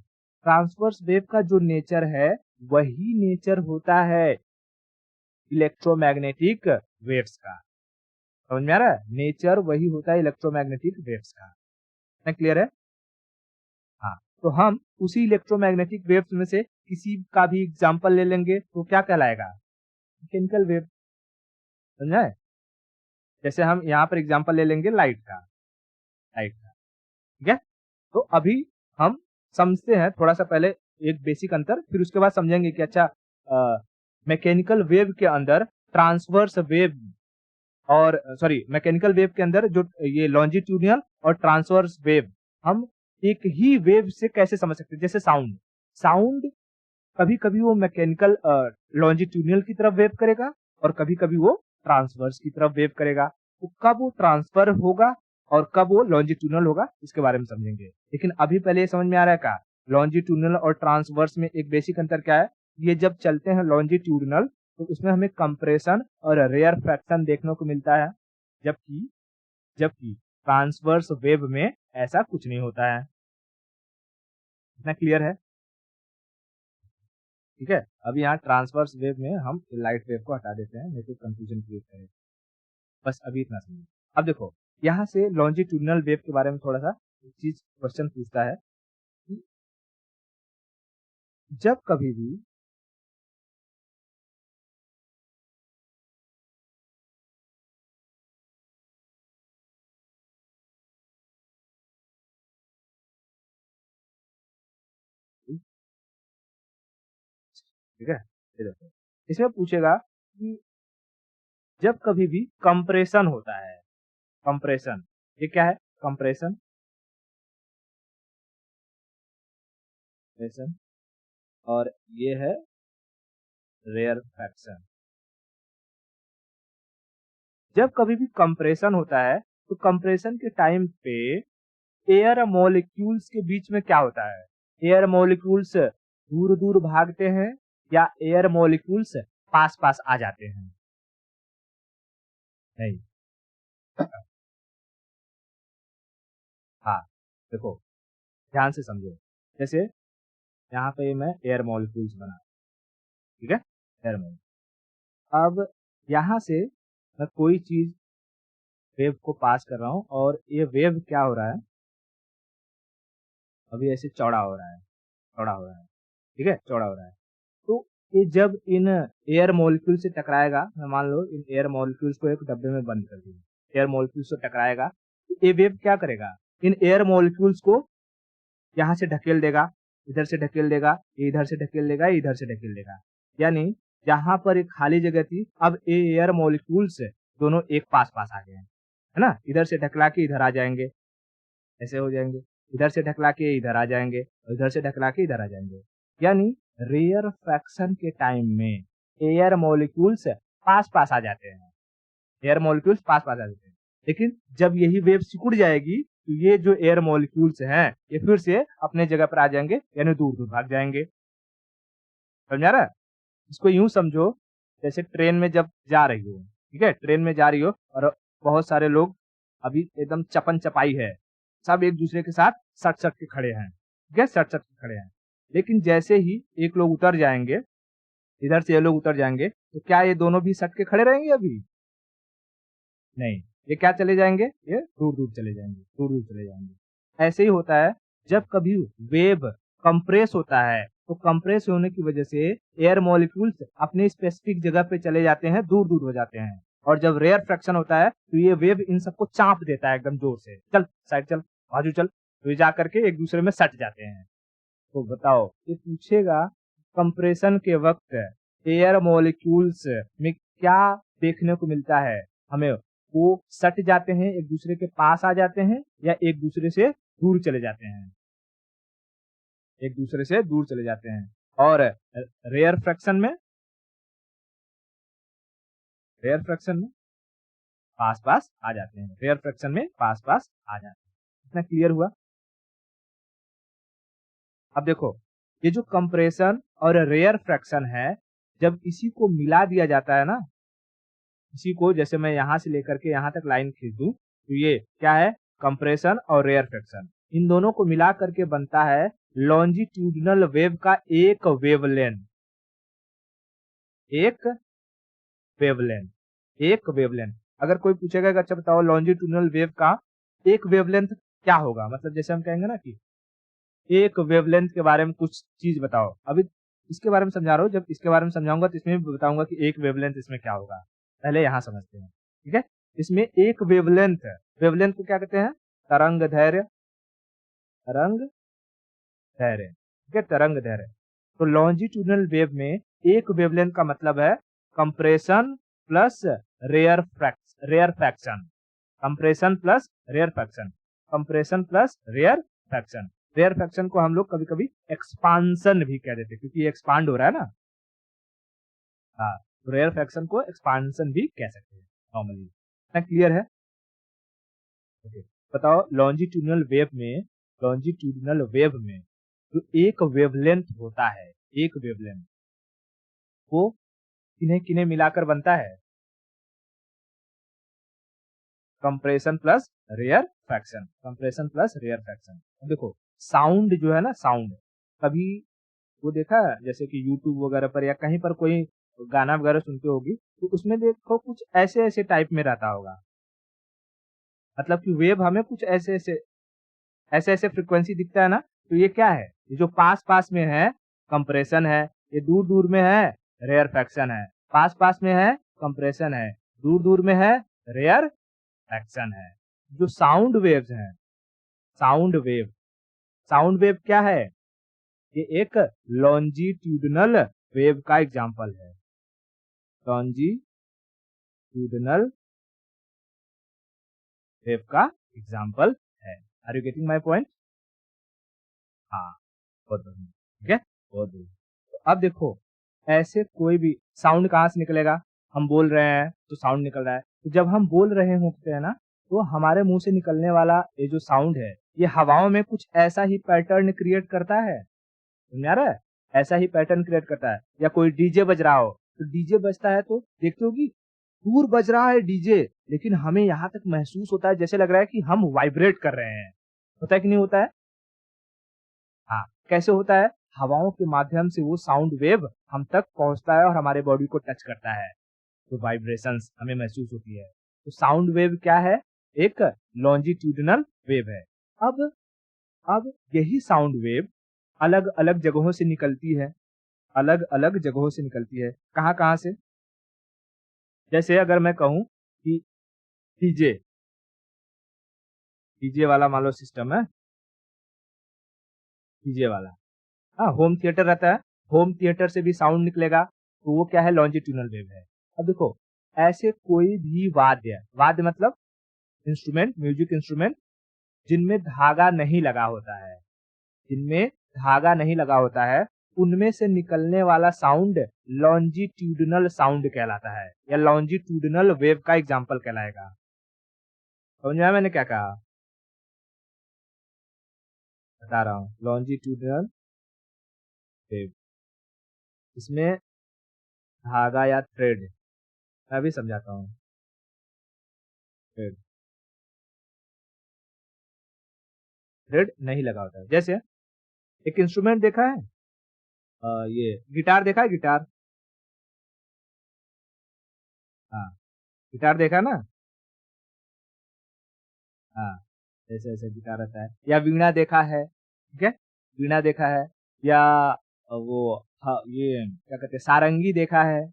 ट्रांसवर्स वेव का जो नेचर है, वही नेचर होता है इलेक्ट्रोमैग्नेटिक वेव्स का। समझ में आ रहा है? नेचर वही होता है इलेक्ट्रोमैग्नेटिक वेव्स का। इतना क्लियर है? हाँ, तो हम उसी इलेक्ट्रोमैग्नेटिक वेव्स में से किसी का भी एग्जांपल ले लेंगे तो क्या कहलाएगा? Mechanical wave. समझा है? जैसे हम यहाँ पर एग्जांपल ले लेंगे लाइट का, लाइट का। ठीक है, तो अभी हम समझते हैं थोड़ा सा पहले एक बेसिक अंतर, फिर उसके बाद समझेंगे कि अच्छा मैकेनिकल वेव के अंदर ट्रांसवर्स वेव और सॉरी मैकेनिकल वेव के अंदर जो ये लॉन्जिट्यूडिनल और ट्रांसवर्स वेव हम एक ही वेव से कैसे समझ सकते हैं? जैसे साउंड, साउंड कभी कभी वो मैकेनिकल लॉन्जिट्यूडिनल की तरफ वेव करेगा और कभी कभी वो ट्रांसवर्स की तरफ वेव करेगा। तो कब वो ट्रांसफर होगा और कब वो लॉन्जिट्यूडिनल होगा, इसके बारे में समझेंगे। लेकिन अभी पहले ये समझ में आ रहा है का लॉन्जिट्यूडिनल और ट्रांसवर्स में एक बेसिक अंतर क्या है? ये जब चलते हैं लॉन्जिट्यूडिनल तो उसमें हमें कंप्रेशन और रेयर फ्रैक्शन देखने को मिलता है, जबकि जबकि ट्रांसवर्स वेव में ऐसा कुछ नहीं होता है। इतना क्लियर है? ठीक है, अभी यहाँ ट्रांसवर्स वेव में हम लाइट वेव को हटा देते हैं, नहीं तो कंफ्यूजन क्रिएट करेगा। बस अभी इतना समझिए। अब देखो, यहाँ से लॉन्जिट्यूडिनल वेव के बारे में थोड़ा सा एक चीज क्वेश्चन पूछता है कि जब कभी भी ठीक है, ये देखो, इसमें पूछेगा कि जब कभी भी कंप्रेशन होता है, कंप्रेशन, ये क्या है? कंप्रेशन, कंप्रेशन, और ये है रेयर फ्रैक्शन। जब कभी भी कंप्रेशन होता है तो कंप्रेशन के टाइम पे एयर मॉलिक्यूल्स के बीच में क्या होता है? एयर मॉलिक्यूल्स दूर दूर भागते हैं या एयर मॉलिक्यूल्स पास पास आ जाते हैं? नहीं। हाँ, देखो, ध्यान से समझो। जैसे यहाँ पे मैं एयर मॉलिक्यूल्स बना, ठीक है, एयर मॉलिक्यूल। अब यहाँ से मैं कोई चीज वेव को पास कर रहा हूँ और ये वेव क्या हो रहा है? अभी ऐसे चौड़ा हो रहा है, चौड़ा हो रहा है, ठीक है, चौड़ा हो रहा है। तो कि जब इन एयर मॉलिक्यूल से टकराएगा, मान लो इन एयर मॉलिक्यूल्स को एक डब्बे में बंद कर दिया, एयर मॉलिक्यूल्स से टकराएगा, तो ये वेव क्या करेगा, इन एयर मॉलिक्यूल्स को यहाँ से ढकेल देगा, इधर से ढकेल देगा, ये इधर से ढकेल देगा, ये इधर से ढकेल देगा। यानी जहाँ पर एक खाली जगह थी, अब ये एयर मॉलिक्यूल्स दोनों एक पास-पास आ गए हैं, है ना? इधर से ढकला के इधर आ जाएंगे, ऐसे हो जाएंगे। इधर से ढकला के इधर आ जाएंगे और इधर से ढकला के इधर आ जाएंगे। यानी रेयरफैक्शन के टाइम में एयर मॉलिक्यूल्स पास-पास आ जाते हैं। एयर मॉलिक्यूल्स पास-पास आ जाते हैं। लेकिन जब यही वेव सिकुड़ जाएगी, तो ये जो एयर मॉलिक्यूल्स हैं, ये फिर से अपने जगह पर आ जाएंगे, यानी दूर-दूर भाग जाएंगे। समझ आ रहा है? इसको यूं समझो, जैसे ट्रेन में जब जा रही हो, ठीक है? ट्रेन में जा रही हो और बहुत सारे लोग अभी एकदम चपन-चपाई है, सब एक दूसरे के साथ सट-सट के खड़े हैं, ठीक है? सट-सट के खड़े हैं। लेकिन जैसे ही एक लोग उतर जाएंगे, इधर से ये लोग उतर जाएंगे, तो क्या ये दोनों भी सट के खड़े रहेंगे अभी? नहीं, ये क्या चले जाएंगे? ये दूर-दूर चले जाएंगे, दूर-दूर चले जाएंगे। ऐसे ही होता है, जब कभी वेव कंप्रेस होता है, तो कंप्रेस होने की वजह से एयर मॉलिक्यूल्स अपने स्पेसिफिक जगह पे चले जाते हैं, दूर-दूर हो जाते हैं। और जब रेयर फ्रैक्शन होता है, तो ये वेव इन सबको चाप देता है एकदम जोर से। चल, साइड चल, बाजू चल, तो ये जा करके एक दूसरे में सट जाते हैं। तो बताओ, ये पूछेगा कंप्रेशन के वक्त एयर मॉलिक्यूल्स में क्या देखने को मिलता है हमें? वो सट जाते हैं, एक दूसरे के पास आ जाते हैं, या एक दूसरे से दूर चले जाते हैं? एक दूसरे से दूर चले जाते हैं। और रेयर फ्रैक्शन में, रेयर फ्रैक्शन में पास-पास आ जाते हैं। रेयर फ्रैक्शन में पास-पास आ जाते हैं। इतना क्लियर हुआ? अब देखो, ये जो कंप्रेशन और रेयर फ्रैक्शन है, जब इसी को मिला दिया जाता है ना, इसी को जैसे मैं यहाँ से लेकर के यहाँ तक लाइन खींच दूं, तो ये क्या है? कंप्रेशन और रेयर फ्रैक्शन। इन दोनों को मिला करके बनता है लॉन्जिट्यूडिनल वेव का एक वेवलेंथ। एक वेवलेंथ, एक वेवलेंथ। अगर कोई पूछेगा कि अच्छा बताओ लॉन्जिट्यूडिनल वेव का एक वेवलेंथ क्या होगा? मतलब जैसे हम कहेंगे ना कि एक वेवलेंथ के बारे में कुछ चीज बताओ। अभी इसके बारे में समझा रहा हूँ, जब इसके बारे में समझाऊंगा तो इसमें भी बताऊंगा कि एक वेवलेंथ इसमें क्या होगा। पहले यहाँ समझते हैं, ठीक है? इसमें एक वेवलेंथ, वेवलेंथ को क्या कहते हैं? तरंग दैर्घ्य, तरंग दैर्घ्य, ठीक है? तरंग दैर्घ्य। तो लॉन्जिट्यूडिनल वेव में एक वेवलेंथ का मतलब है compression plus rarefaction, compression plus rarefaction, compression plus rarefaction. Rarefaction को हम लोग कभी-कभी एक्सपांशन भी कह देते हैं, क्योंकि ये एक्सपांड हो रहा है ना। हाँ, तो रेयर फ्रैक्शन को एक्सपांशन भी कह सकते हैं नॉर्मली। इतना क्लियर है? ओके, बताओ लॉन्जिट्यूडिनल वेव में जो एक वेवलेंथ होता है, एक वेवलेंथ वो किन्हें-किन्हें मिलाकर बनता है? Compression plus rarefaction, compression plus rarefaction. देखो, साउंड जो है ना, साउंड कभी वो देखा है, जैसे कि यूट्यूब वगैरह पर या कहीं पर कोई गाना वगैरह सुनते होगी, तो उसमें देखो कुछ ऐसे-ऐसे टाइप में रहता होगा। मतलब कि वेव हमें कुछ ऐसे-ऐसे फ्रीक्वेंसी दिखता है ना, तो ये क्या है? ये जो पास-पास में है कंप्रेशन है, ये दूर-दूर में है रेयर फ्रैक्शन है। पास-पास में है कंप्रेशन है, दूर-दूर में है रेयर फ्रैक्शन है। जो साउंड वेव्स हैं, साउंड वेव, साउंड वेव क्या है? ये एक लॉन्जिट्यूडिनल वेव का एग्जांपल है। लॉन्जिट्यूडिनल वेव का एग्जांपल है। Are you getting my point? हाँ, बहुत बढ़िया, ठीक है, बहुत बढ़िया। तो अब देखो, ऐसे कोई भी साउंड कहाँ से निकलेगा? हम बोल रहे हैं तो साउंड निकल रहा है। तो जब हम बोल रहे होते हैं ना, तो हमारे मुंह से निकलने वाला ये जो साउंड है, ये हवाओं में कुछ ऐसा ही पैटर्न क्रिएट करता है। समझ आ रहा है? ऐसा ही पैटर्न क्रिएट करता है। या कोई डीजे बज रहा हो, तो डीजे बजता है तो देखते हो कि दूर बज रहा है डीजे, लेकिन हमें यहाँ तक महसूस होता है, जैसे लग रहा है कि हम वाइब्रेट कर रहे हैं। होता है कि नहीं होता है? हाँ, कैसे होता है? हवाओं के माध्यम से वो साउंड वेव हम तक पहुंचता है और हमारे बॉडी को टच करता है, तो वाइब्रेशंस हमें महसूस होती है। तो साउंड वेव क्या है? एक लॉन्जिट्यूडिनल वेव है। अब यही साउंड वेव अलग-अलग जगहों से निकलती है, अलग अलग जगहों से निकलती है। कहाँ कहाँ से? जैसे अगर मैं कहूँ कि डीजे, डीजे वाला मान लो सिस्टम है, डीजे वाला, हाँ, होम थिएटर रहता है, होम थिएटर से भी साउंड निकलेगा, तो वो क्या है? लॉन्जिट्यूडनल वेव है। अब देखो, ऐसे कोई भी वाद्य, वाद्य मतलब इंस्ट्रूमेंट, म्यूजिक इंस्ट्रूमेंट, जिनमें धागा नहीं लगा होता है, जिनमें धागा नहीं लगा होता है, उनमें से निकलने वाला साउंड लॉन्जिट्यूडनल साउंड कहलाता है, या लॉन्जिट्यूडनल वेव का एग्जाम्पल कहलाएगा। समझ में आया मैंने क्या कहा? बता रहा हूँ, लॉन्जिट्यूडनल वेव, इसमें धागा या थ्रेड, मैं भी समझाता हूँ, थ्रेड, थ्रेड नहीं लगा होता है। जैसे एक इंस्ट्रूमेंट देखा है, ये गिटार देखा है, गिटार, हाँ, गिटार देखा ना, हाँ, ऐसे ऐसे गिटार रहता है, या वीणा देखा है, ठीक है, वीणा देखा है, या वो, हाँ, ये क्या कहते हैं, सारंगी देखा है।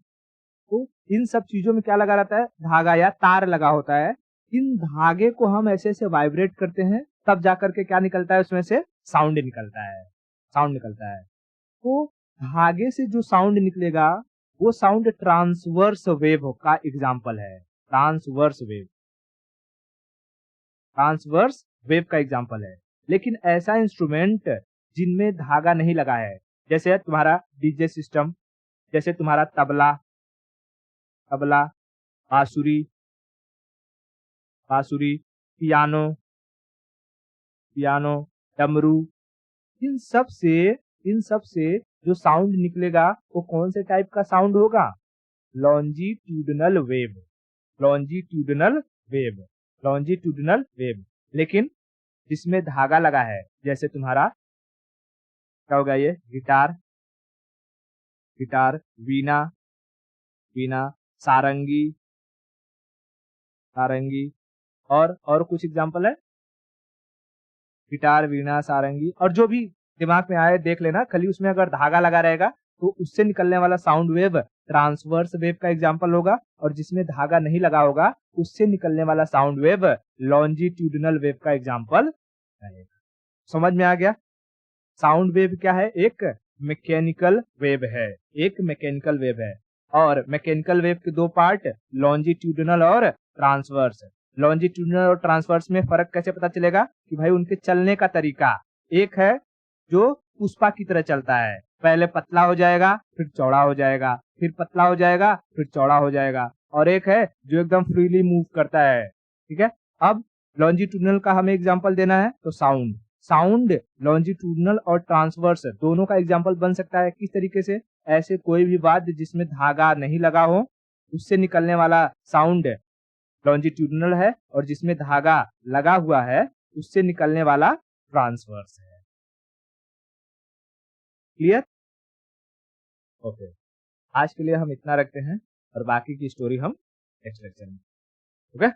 तो इन सब चीजों में क्या लगा रहता है? धागा या तार लगा होता है। इन धागे को हम ऐसे ऐसे वाइब्रेट करते हैं, तब जाकर के क्या निकलता है? उसमें से साउंड निकलता है, साउंड निकलता है। तो धागे से जो साउंड निकलेगा, वो साउंड ट्रांसवर्स वेव का एग्जाम्पल है, ट्रांसवर्स वेव, ट्रांसवर्स वेव का एग्जाम्पल है। लेकिन ऐसा इंस्ट्रूमेंट जिनमें धागा नहीं लगा है, जैसे तुम्हारा डीजे सिस्टम, जैसे तुम्हारा तबला, तबला, बांसुरी, बांसुरी, पियानो, पियानो, डमरू, इन सब से, इन सब से जो साउंड निकलेगा, वो कौन से टाइप का साउंड होगा? Longitudinal wave, longitudinal wave, longitudinal wave. लेकिन जिसमें धागा लगा है, जैसे तुम्हारा क्या होगा? ये गिटार, गिटार, वीणा, वीणा, सारंगी, सारंगी, और कुछ एग्जांपल है, गिटार, वीणा, सारंगी, और जो भी दिमाग में आए देख लेना। खाली उसमें अगर धागा लगा रहेगा, तो उससे निकलने वाला साउंड वेव ट्रांसवर्स वेव का एग्जांपल होगा, और जिसमें धागा नहीं लगा होगा, उससे निकलने वाला साउंड वेव लॉन्जिट्यूडनल वेव का एग्जांपल रहेगा। समझ में आ गया? साउंड वेव क्या है? एक मैकेनिकल वेव है, एक मैकेनिकल वेव है। और मैकेनिकल वेव के दो पार्ट, लॉन्जिट्यूडनल और ट्रांसवर्स। लॉन्जिट्यूडनल और ट्रांसवर्स में फर्क कैसे पता चलेगा? कि भाई उनके चलने का तरीका, एक है जो पुष्पा की तरह चलता है, पहले पतला हो जाएगा, फिर चौड़ा हो जाएगा, फिर पतला हो जाएगा, फिर चौड़ा हो जाएगा, और एक है जो एकदम फ्रीली मूव करता है। ठीक है, अब लॉन्जिट्यूडनल का हमें एग्जांपल देना है, तो साउंड, साउंड लॉन्जिट्यूडनल और ट्रांसवर्स दोनों का एग्जांपल बन सकता है। किस तरीके से? ऐसे कोई भी वाद्य जिसमें धागा नहीं लगा हो, उससे निकलने वाला साउंड लॉन्जिट्यूडनल है, और जिसमें धागा लगा हुआ है, उससे निकलने वाला ट्रांसवर्स है। क्लियर? ओके, आज के लिए हम इतना रखते हैं, और बाकी की स्टोरी हम नेक्स्ट लेक्चर में। ओके।